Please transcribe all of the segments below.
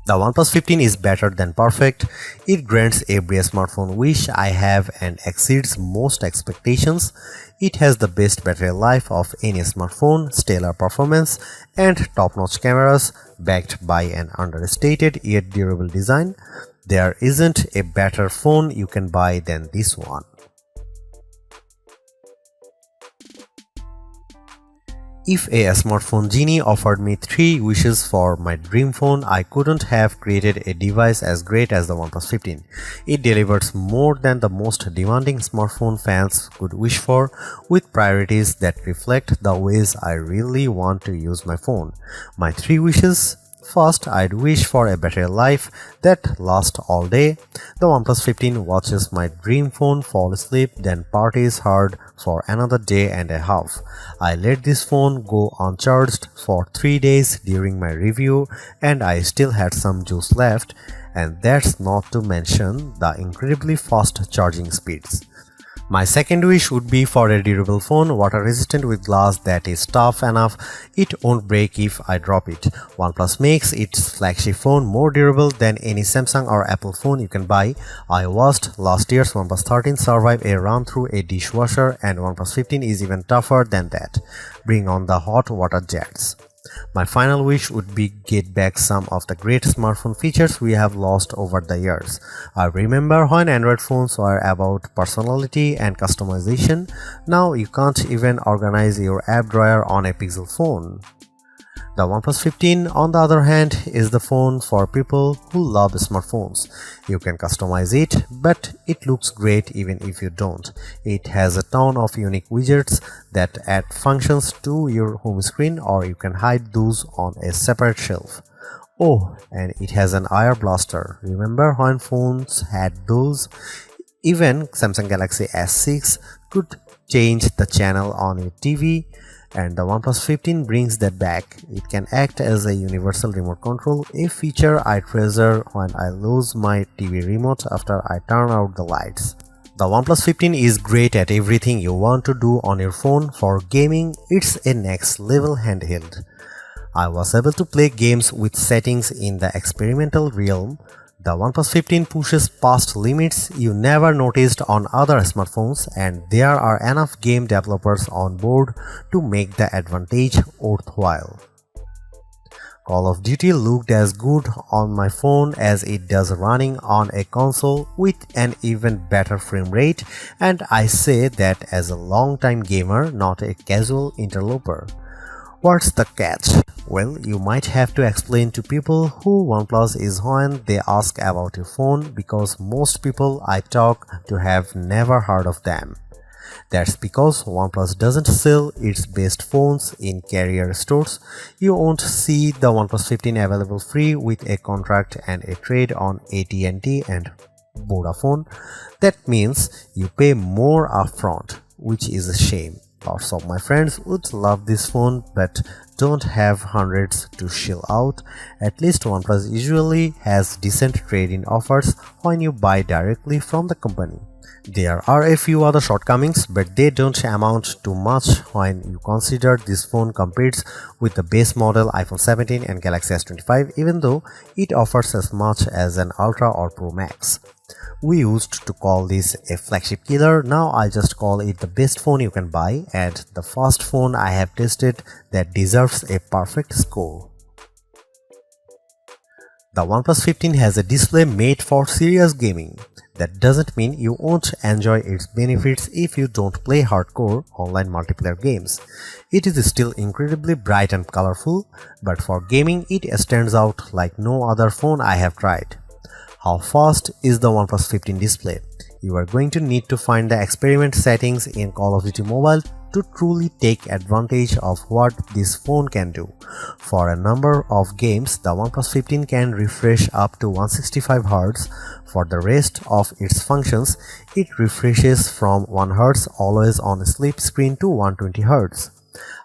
The OnePlus 15 is better than perfect. It grants every smartphone wish I have and exceeds most expectations. It has the best battery life of any smartphone, stellar performance, and top-notch cameras backed by an understated yet durable design. There isn't a better phone you can buy than this one. If a smartphone genie offered me 3 wishes for my dream phone, I couldn't have created a device as great as the OnePlus 15. It delivers more than the most demanding smartphone fans could wish for, with priorities that reflect the ways I really want to use my phone. My 3 wishes: first, I'd wish for a battery life that lasts all day. The OnePlus 15 watches my dream phone fall asleep, then parties hard for another day and a half. I let this phone go uncharged for 3 days during my review and I still had some juice left, and that's not to mention the incredibly fast charging speeds. My second wish would be for a durable phone, water resistant with glass that is tough enough it won't break if I drop it. OnePlus makes its flagship phone more durable than any Samsung or Apple phone you can buy. I watched last year's OnePlus 13 survive a run through a dishwasher, and OnePlus 15 is even tougher than that. Bring on the hot water jets. My final wish would be get back some of the great smartphone features we have lost over the years. I remember when Android phones were about personality and customization. Now you can't even organize your app drawer on a Pixel phone. The OnePlus 15, on the other hand, is the phone for people who love smartphones. You can customize it, but it looks great even if you don't. It has a ton of unique widgets that add functions to your home screen, or you can hide those on a separate shelf. Oh, and it has an IR blaster. Remember when phones had those? Even Samsung Galaxy S6 could change the channel on your TV. And the OnePlus 15 brings that back. It can act as a universal remote control, a feature I treasure when I lose my TV remote after I turn out the lights. The OnePlus 15 is great at everything you want to do on your phone. For gaming, it's a next level handheld. I was able to play games with settings in the experimental realm. The OnePlus 15 pushes past limits you never noticed on other smartphones, and there are enough game developers on board to make the advantage worthwhile. Call of Duty looked as good on my phone as it does running on a console with an even better frame rate, and I say that as a long-time gamer, not a casual interloper. What's the catch? Well, you might have to explain to people who OnePlus is when they ask about your phone, because most people I talk to have never heard of them. That's because OnePlus doesn't sell its best phones in carrier stores. You won't see the OnePlus 15 available free with a contract and a trade on AT&T and Vodafone. That means you pay more upfront, which is a shame. Lots of my friends would love this phone but don't have hundreds to shell out. At least OnePlus usually has decent trade-in offers when you buy directly from the company. There are a few other shortcomings, but they don't amount to much when you consider this phone competes with the base model iPhone 17 and Galaxy S25, even though it offers as much as an Ultra or Pro Max. We used to call this a flagship killer. Now I just call it the best phone you can buy, and the first phone I have tested that deserves a perfect score. The OnePlus 15 has a display made for serious gaming. That doesn't mean you won't enjoy its benefits if you don't play hardcore online multiplayer games. It is still incredibly bright and colorful, but for gaming it stands out like no other phone I have tried. How fast is the OnePlus 15 display? You are going to need to find the experiment settings in Call of Duty Mobile to truly take advantage of what this phone can do. For a number of games, the OnePlus 15 can refresh up to 165Hz. For the rest of its functions, it refreshes from 1Hz always on sleep screen to 120Hz.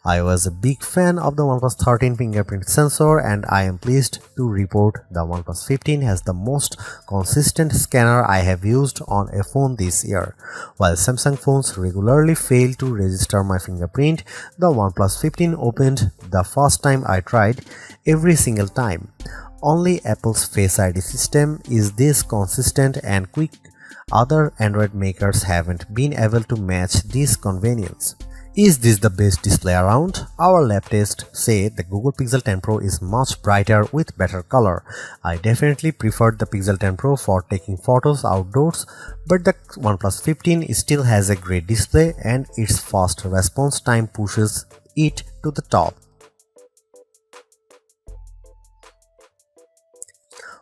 I was a big fan of the OnePlus 13 fingerprint sensor, and I am pleased to report the OnePlus 15 has the most consistent scanner I have used on a phone this year. While Samsung phones regularly fail to register my fingerprint, the OnePlus 15 opened the first time I tried every single time. Only Apple's Face ID system is this consistent and quick. Other Android makers haven't been able to match this convenience. Is this the best display around? Our lab tests say the Google Pixel 10 Pro is much brighter with better color. I definitely preferred the Pixel 10 Pro for taking photos outdoors, but the OnePlus 15 still has a great display and its fast response time pushes it to the top.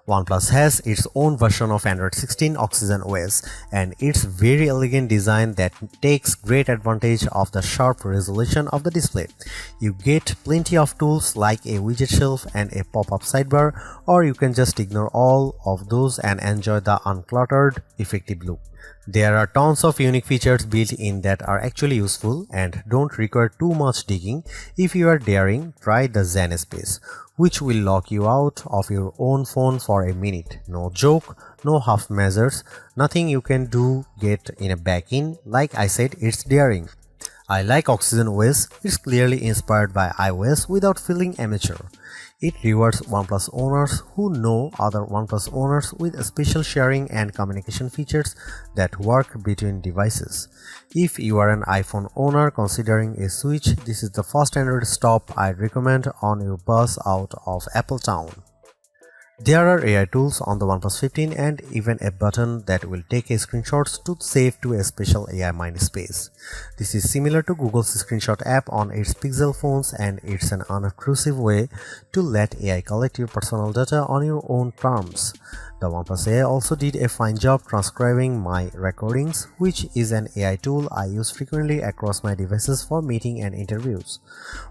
OnePlus has its own version of Android 16 Oxygen OS and its very elegant design that takes great advantage of the sharp resolution of the display. You get plenty of tools like a widget shelf and a pop-up sidebar, or you can just ignore all of those and enjoy the uncluttered, effective look. There are tons of unique features built in that are actually useful and don't require too much digging. If you are daring, try the Zen Space, which will lock you out of your own phone for a minute. No joke, no half measures, nothing you can do get in a back-in. Like I said, it's daring. I like Oxygen OS. It's clearly inspired by iOS without feeling amateur. It rewards OnePlus owners who know other OnePlus owners with special sharing and communication features that work between devices. If you are an iPhone owner considering a switch, this is the first Android stop I'd recommend on your bus out of Apple Town. There are AI tools on the OnePlus 15 and even a button that will take a screenshots to save to a special AI mind space. This is similar to Google's screenshot app on its Pixel phones, and it's an unobtrusive way to let AI collect your personal data on your own terms. The OnePlus AI also did a fine job transcribing my recordings, which is an AI tool I use frequently across my devices for meeting and interviews.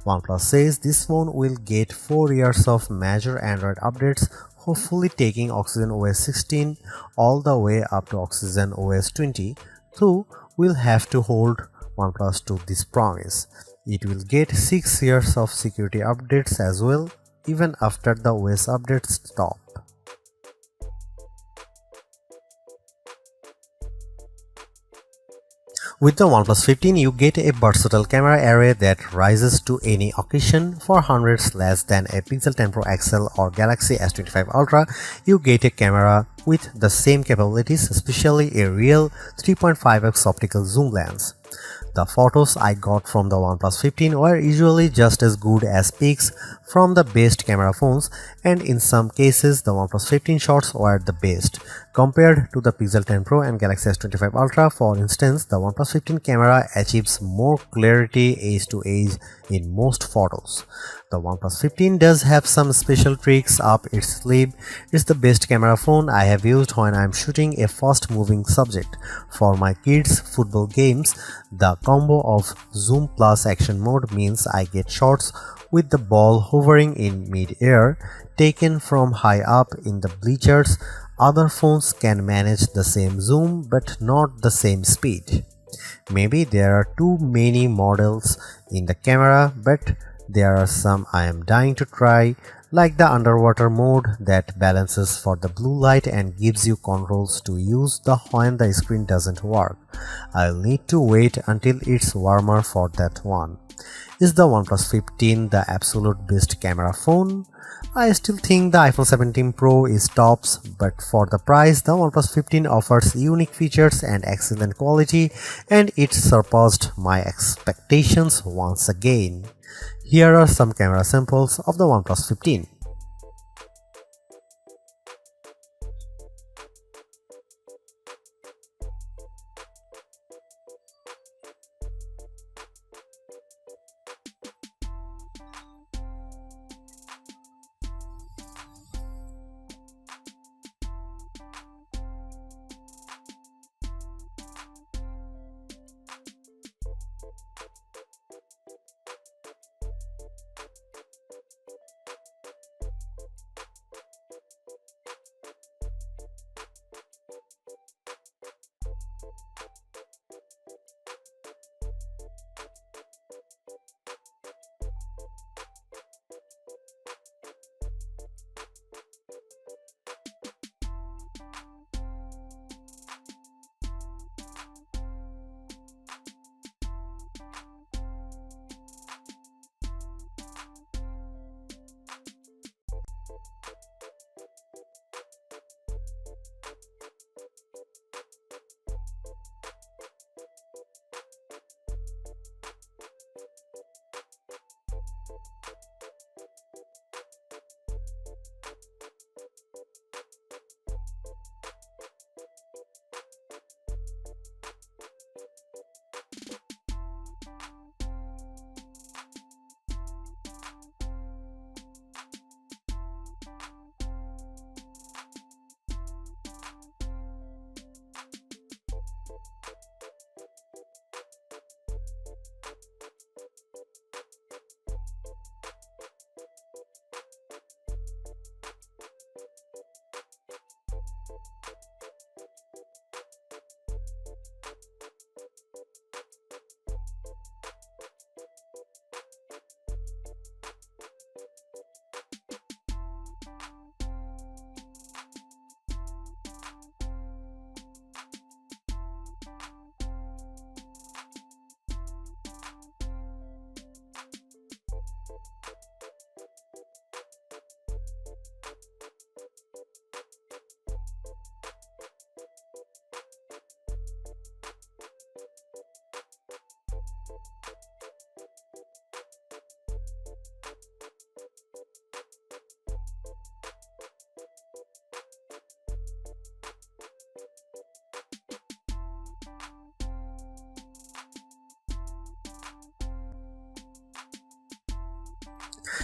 OnePlus says this phone will get 4 years of major Android updates, hopefully taking Oxygen OS 16 all the way up to Oxygen OS 20, though we'll have to hold OnePlus to this promise. It will get 6 years of security updates as well, even after the OS updates stop. With the OnePlus 15, you get a versatile camera array that rises to any occasion. For hundreds less than a Pixel 10 Pro XL or Galaxy S25 Ultra, you get a camera with the same capabilities, especially a real 3.5x optical zoom lens. The photos I got from the OnePlus 15 were usually just as good as pics from the best camera phones, and in some cases the OnePlus 15 shots were the best. Compared to the Pixel 10 Pro and Galaxy S25 Ultra, for instance, the OnePlus 15 camera achieves more clarity edge to edge in most photos. The OnePlus 15 does have some special tricks up its sleeve. It's the best camera phone I have used when I'm shooting a fast-moving subject. For my kids' football games, the combo of zoom plus action mode means I get shots with the ball hovering in mid-air, taken from high up in the bleachers. Other phones can manage the same zoom but not the same speed. Maybe there are too many models in the camera, but there are some I am dying to try, like the underwater mode that balances for the blue light and gives you controls to use when the screen doesn't work. I'll need to wait until it's warmer for that one. Is the OnePlus 15 the absolute best camera phone? I still think the iPhone 17 Pro is tops, but for the price, the OnePlus 15 offers unique features and excellent quality, and it surpassed my expectations once again. Here are some camera samples of the OnePlus 15.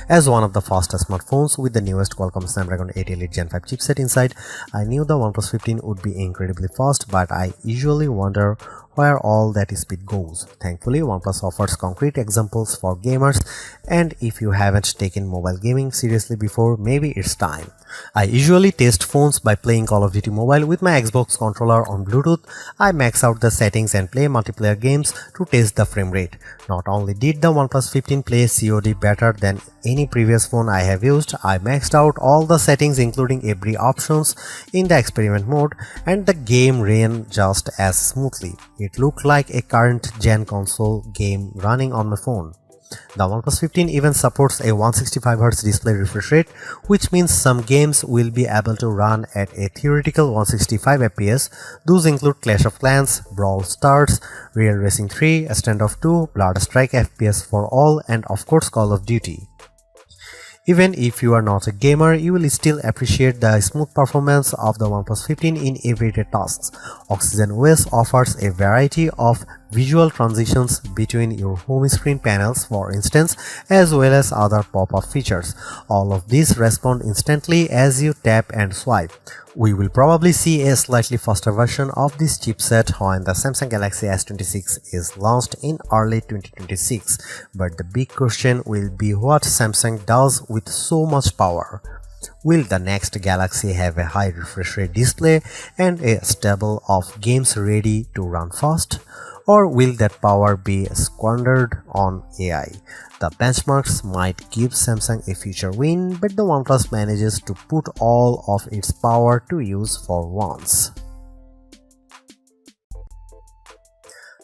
As one of the fastest smartphones with the newest Qualcomm Snapdragon 8 Elite Gen 5 chipset inside, I knew the OnePlus 15 would be incredibly fast, but I usually wonder where all that speed goes. Thankfully, OnePlus offers concrete examples for gamers, and if you haven't taken mobile gaming seriously before, maybe it's time. I usually test phones by playing Call of Duty Mobile with my Xbox controller on Bluetooth. I max out the settings and play multiplayer games to test the frame rate. Not only did the OnePlus 15 play COD better than any previous phone I have used, I maxed out all the settings including every options in the experiment mode, and the game ran just as smoothly. It looked like a current gen console game running on my phone. The OnePlus 15 even supports a 165Hz display refresh rate, which means some games will be able to run at a theoretical 165 FPS. Those include Clash of Clans, Brawl Stars, Real Racing 3, Standoff 2, Blood Strike FPS for all, and of course Call of Duty. Even if you are not a gamer, you will still appreciate the smooth performance of the OnePlus 15 in everyday tasks. Oxygen OS offers a variety of visual transitions between your home screen panels, for instance, as well as other pop-up features. All of these respond instantly as you tap and swipe. We will probably see a slightly faster version of this chipset when the Samsung Galaxy S26 is launched in early 2026, but the big question will be what Samsung does with so much power. Will the next Galaxy have a high refresh rate display and a stable of games ready to run fast? Or will that power be squandered on AI? The benchmarks might give Samsung a future win, but the OnePlus manages to put all of its power to use for once.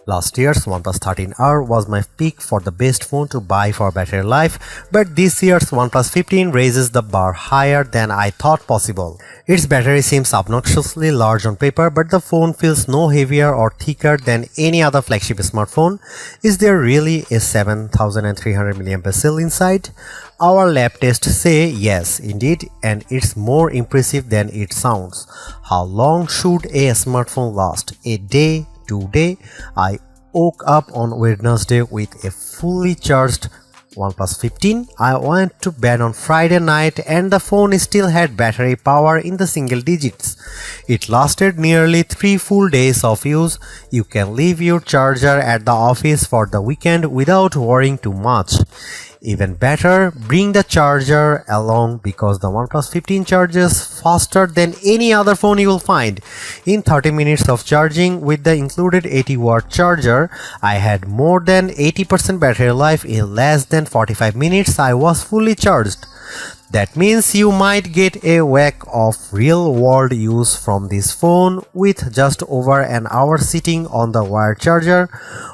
Last year's OnePlus 13R was my pick for the best phone to buy for battery life, but this year's OnePlus 15 raises the bar higher than I thought possible. Its battery seems obnoxiously large on paper, but the phone feels no heavier or thicker than any other flagship smartphone. Is there really a 7300 mAh cell inside? Our lab tests say yes, indeed, and it's more impressive than it sounds. How long should a smartphone last? A day? 2 days? I woke up on Wednesday with a fully charged OnePlus 15. I went to bed on Friday night and the phone still had battery power in the single digits. It lasted nearly 3 full days of use. You can leave your charger at the office for the weekend without worrying too much. Even better, bring the charger along because the OnePlus 15 charges faster than any other phone you will find. In 30 minutes of charging with the included 80-watt charger, I had more than 80% battery life. In less than 45 minutes, I was fully charged. That means you might get a whack of real-world use from this phone with just over an hour sitting on the wired charger.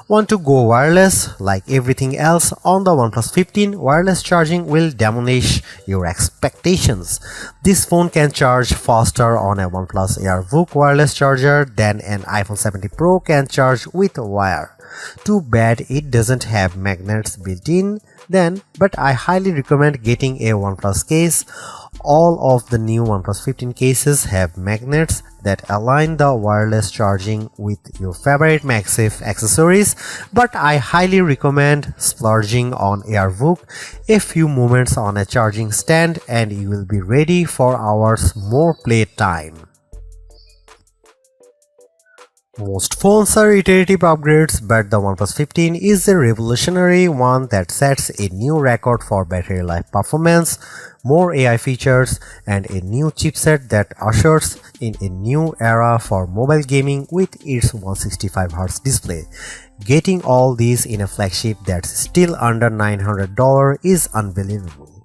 Want to go wireless? Like everything else on the OnePlus 15, wireless charging will demolish your expectations. This phone can charge faster on a OnePlus AirVook wireless charger than an iPhone 17 Pro can charge with a wire. Too bad it doesn't have magnets built in then, but I highly recommend getting a OnePlus case. All of the new OnePlus 15 cases have magnets that align the wireless charging with your favorite MagSafe accessories, but I highly recommend splurging on AirVook. A few moments on a charging stand and you will be ready for hours more playtime. Most phones are iterative upgrades, but the OnePlus 15 is a revolutionary one that sets a new record for battery life performance, more AI features, and a new chipset that ushers in a new era for mobile gaming with its 165Hz display. Getting all these in a flagship that's still under $900 is unbelievable.